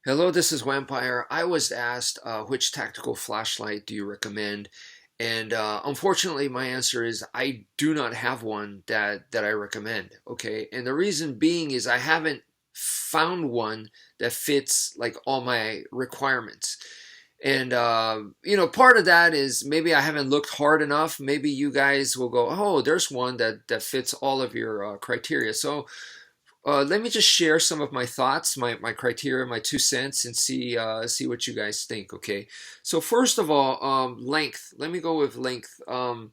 Hello, this is Wmpyr. I was asked which tactical flashlight do you recommend, and unfortunately, my answer is I do not have one that I recommend. Okay, and the reason being is I haven't found one that fits like all my requirements. And part of that is maybe I haven't looked hard enough. Maybe you guys will go, oh, there's one that fits all of your criteria. So let me just share some of my thoughts, my criteria, my 2 cents, and see what you guys think. Okay, so first of all, length. Let me go with length. When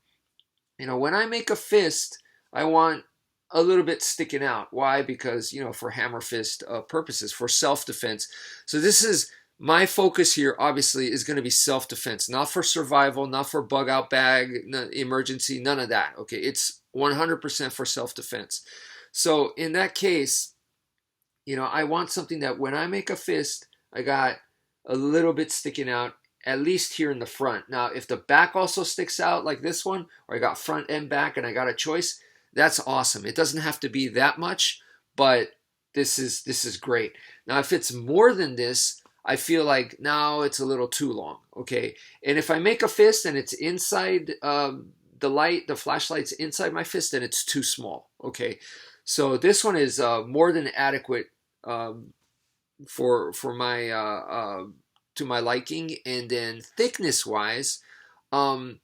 I make a fist, I want a little bit sticking out. Why? Because for hammer fist purposes, for self-defense. So this is my focus here. Obviously, is going to be self-defense, not for survival, not for bug out bag, emergency, none of that. Okay, it's 100% for self-defense. So in that case, I want something that when I make a fist, I got a little bit sticking out, at least here in the front. Now, if the back also sticks out like this one, or I got front and back and I got a choice, that's awesome. It doesn't have to be that much, but this is great. Now, if it's more than this, I feel like now it's a little too long. Okay, and if I make a fist and it's inside the flashlight's inside my fist, then it's too small. Okay, so this one is more than adequate for my to my liking. And then thickness wise, the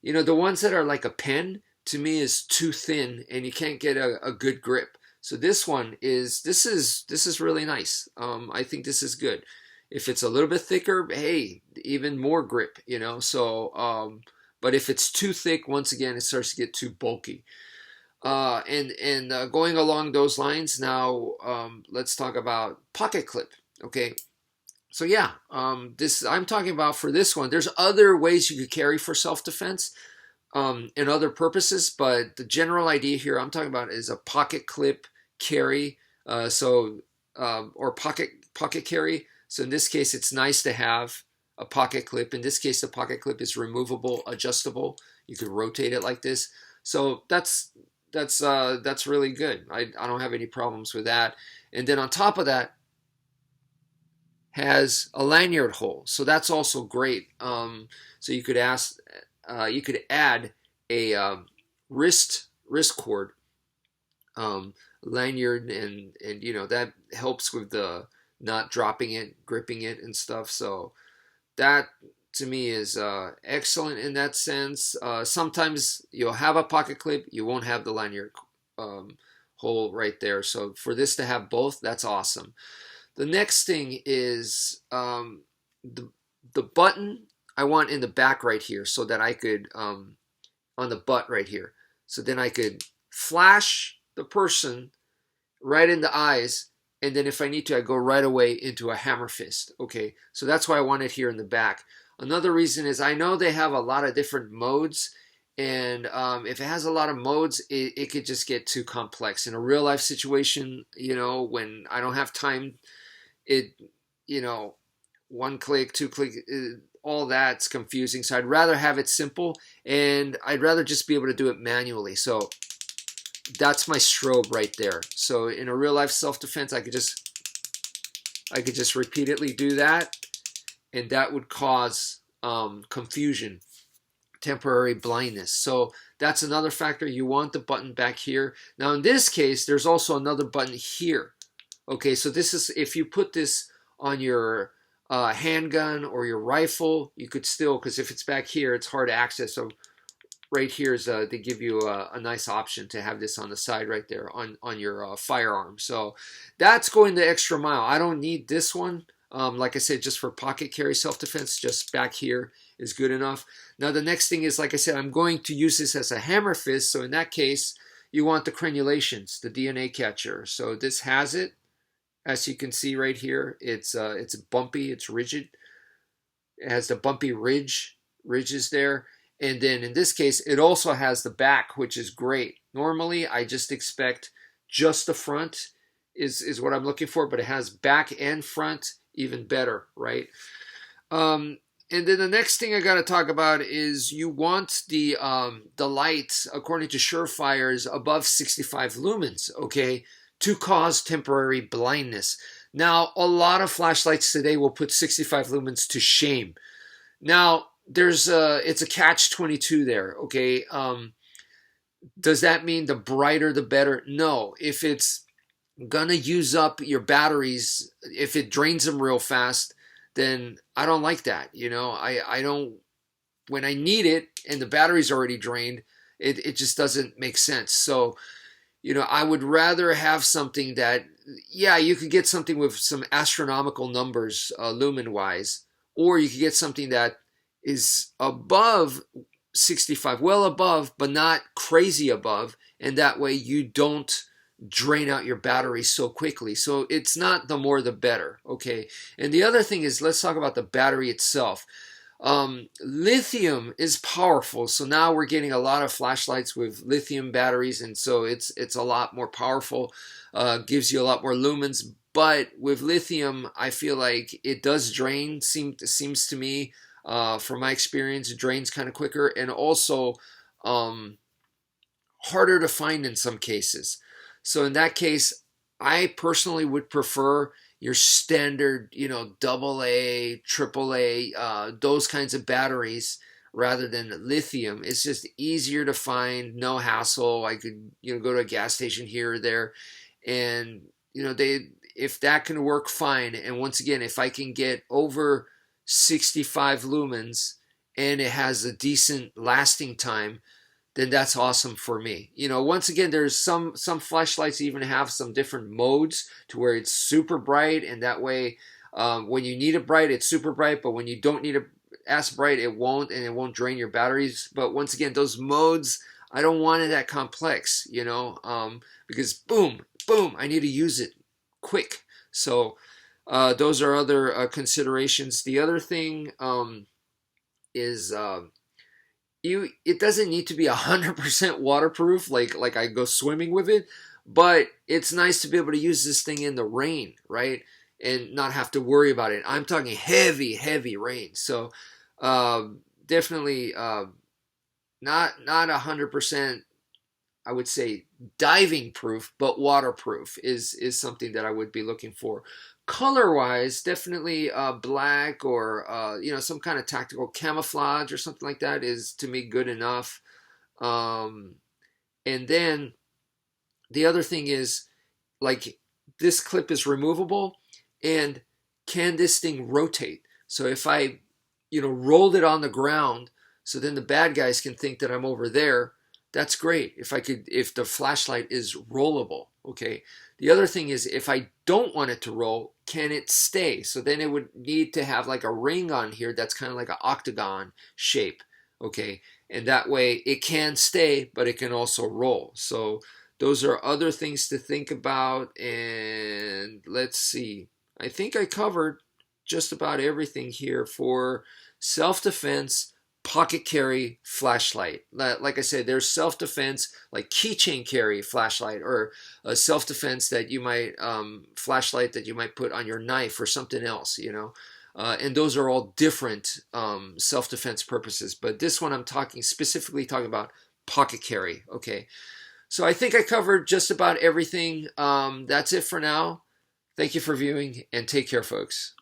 ones that are like a pen to me is too thin, and you can't get a good grip. So this is really nice. I think this is good. If it's a little bit thicker, hey, even more grip. But if it's too thick, once again, it starts to get too bulky. And going along those lines, now let's talk about pocket clip. Okay, so yeah, this I'm talking about for this one. There's other ways you could carry for self-defense and other purposes, but the general idea here I'm talking about is a pocket clip carry. Or pocket carry. So in this case, it's nice to have a pocket clip. In this case, the pocket clip is removable, adjustable. You could rotate it like this. So that's really good. I don't have any problems with that. And then on top of that, has a lanyard hole, so that's also great. So you could add a wrist cord lanyard, and that helps with the not dropping it, gripping it, and stuff. So that to me is excellent in that sense. Sometimes you'll have a pocket clip, you won't have the lanyard hole right there. So for this to have both, that's awesome. The next thing is the button I want in the back right here, so that I could on the butt right here, so then I could flash the person right in the eyes, and then if I need to, I go right away into a hammer fist. Okay, so that's why I want it here in the back. Another reason is I know they have a lot of different modes, and if it has a lot of modes, it could just get too complex. In a real life situation, when I don't have time, it, one click, two click, all that's confusing. So I'd rather have it simple, and I'd rather just be able to do it manually. So that's my strobe right there. So in a real life self-defense, I could just repeatedly do that, and that would cause confusion, temporary blindness. So that's another factor. You want the button back here. Now in this case, there's also another button here. Okay, so this is, if you put this on your handgun or your rifle, you could still, because if it's back here, it's hard to access. So right here is they give you a nice option to have this on the side right there on your firearm. So that's going the extra mile. I don't need this one. Like I said, just for pocket carry self-defense, just back here is good enough. Now the next thing is, like I said, I'm going to use this as a hammer fist. So in that case, you want the crenulations, the DNA catcher. So this has it. As you can see right here, it's bumpy, it's rigid. It has the bumpy ridges there. And then in this case, it also has the back, which is great. Normally, I just expect just the front is what I'm looking for, but it has back and front, even better, right? And then the next thing I got to talk about is you want the light, according to Surefire, is above 65 lumens, okay, to cause temporary blindness. Now, a lot of flashlights today will put 65 lumens to shame. Now, it's a catch 22 there, okay? Does that mean the brighter the better? No. If it's gonna use up your batteries, if it drains them real fast, then I don't like that. I don't, when I need it and the battery's already drained, it just doesn't make sense. So, I would rather have something that, yeah, you could get something with some astronomical numbers, lumen wise, or you could get something that is above 65, well above, but not crazy above. And that way you don't drain out your battery so quickly. So it's not the more the better. Okay. And the other thing is, let's talk about the battery itself. Lithium is powerful, so now we're getting a lot of flashlights with lithium batteries, and so it's a lot more powerful, gives you a lot more lumens. But with lithium, I feel like it does drain. Seems to me, from my experience, it drains kind of quicker, and also harder to find in some cases. So in that case, I personally would prefer your standard, double A, triple A, those kinds of batteries rather than lithium. It's just easier to find, no hassle. I could, go to a gas station here or there, and if that can work, fine. And once again, if I can get over 65 lumens and it has a decent lasting time, then that's awesome for me. Once again, there's some flashlights even have some different modes to where it's super bright, and that way, when you need it bright, it's super bright, but when you don't need it as bright, it won't, and it won't drain your batteries. But once again, those modes, I don't want it that complex, because boom, boom, I need to use it quick. So those are other considerations. The other thing is it doesn't need to be 100% waterproof, like I go swimming with it, but it's nice to be able to use this thing in the rain, right? And not have to worry about it. I'm talking heavy, heavy rain. So definitely not 100%, I would say, diving proof, but waterproof is something that I would be looking for. Color wise, definitely black or some kind of tactical camouflage or something like that is, to me, good enough. And then the other thing is, like, this clip is removable, and can this thing rotate? So if I rolled it on the ground, so then the bad guys can think that I'm over there, that's great. If the flashlight is rollable, okay. The other thing is, if I don't want it to roll, can it stay? So then it would need to have like a ring on here that's kind of like an octagon shape, okay. And that way it can stay, but it can also roll. So those are other things to think about. And let's see. I think I covered just about everything here for self-defense pocket carry flashlight. Like I said, there's self-defense like keychain carry flashlight, or a self-defense that you might flashlight that you might put on your knife or something else, and those are all different self-defense purposes. But this one I'm specifically talking about pocket carry. Okay, so I think I covered just about everything. That's it for now. Thank you for viewing, and take care, folks.